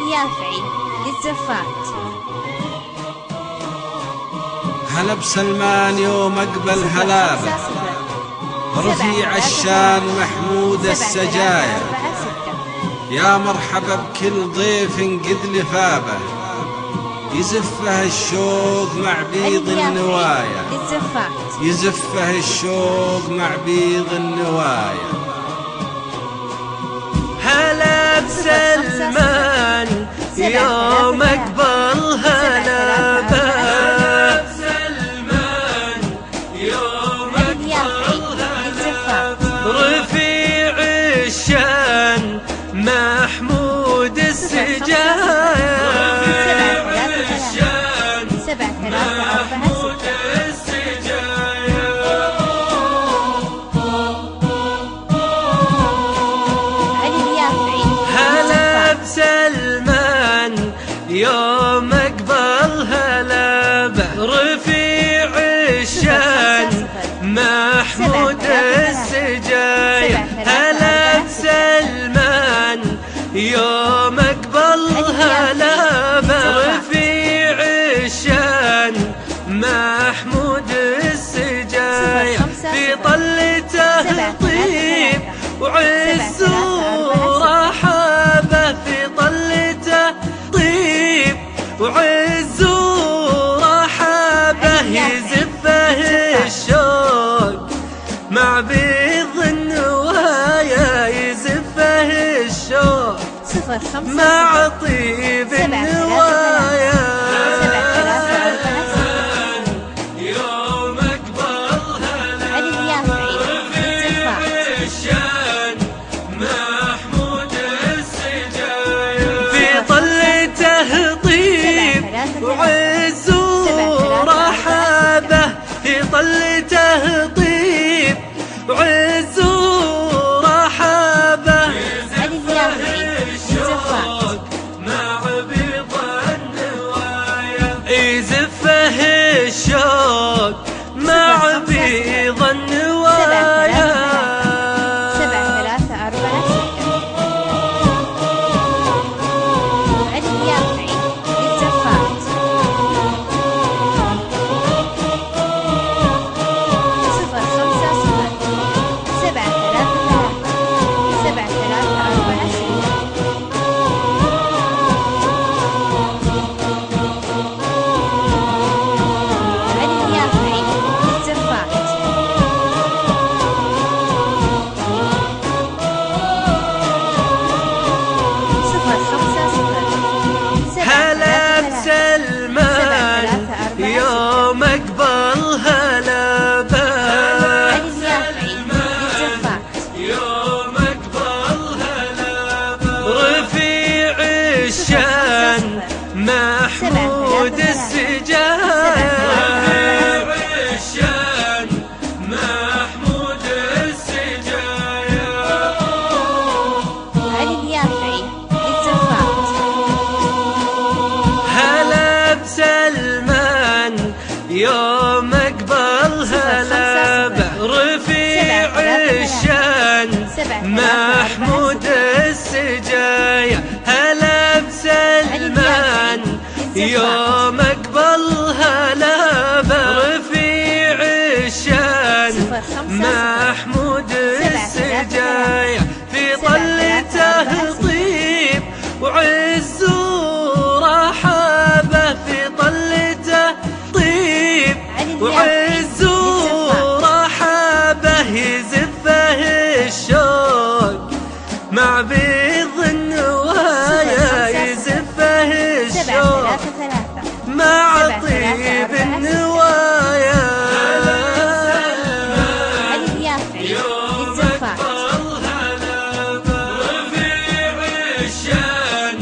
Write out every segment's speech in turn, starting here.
اليافعي للزفات. هلا بسلمان يوم اقبل هلابه، رفيع الشان محمود السجايا، يا مرحبا بكل ضيف قد لفابه، يزفه الشوق مع بيض النوايا، يزفه الشوق مع بيض النوايا. هلا بسلمان يوم اقبل هلابه، سلمان يوم اقبل هلابه، رفيع الشان محمود السجايا، يوم اقبل هلابه، رفيع الشان محمود السجايا. هلا بسلمان يوم اقبل هلابه، رفيع الشان محمود السجايا، في طلته طيب وعز ورحابه، في طلته طيب وعز ورحابه، يزفه الشوق مع بيض النوايا، يزفه الشوق مع طيب النوايا. يوم اقبل هلابه، رفيع الشان محمود السجايا، في طلته طيب وعز ورحابه، في طلته طيب وعز ورحابه، يزفه الشوق مع بيض النوايا، يزفه الشوق مع بيض النوايا. يوم اقبل هلابه، سلمان يوم اقبل هلابه، رفيع الشان محمود السجايا، رفيع الشان محمود السجايا. هلا بسلمان يوم اقبل هلابه، رفيع الشان محمود السجايا. هلا بسلمان يوم اقبل هلابه، رفيع الشان محمود السجايا، في طلته طيب وعز ورحابه، في طلته طيب وعز ورحابه، يزفه الشوق مع بيض النوايا، يزفه الشوق مع طيب النوايا. يوم اقبل هلابه، رفيع الشان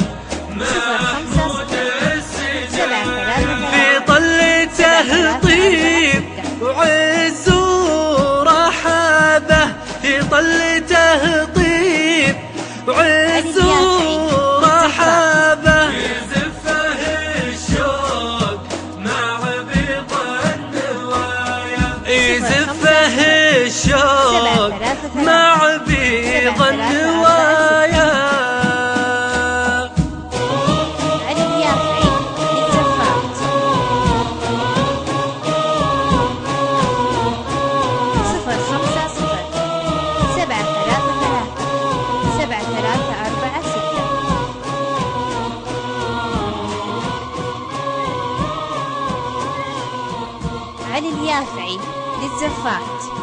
محمود السجايا، في طلته طيب وعز ورحابه، في طلته طيب وعز ورحابه، يزفه الشوق مع بيض النوايا، يزفه الشوق مع بيض النوايا. علي اليافعي للزفات.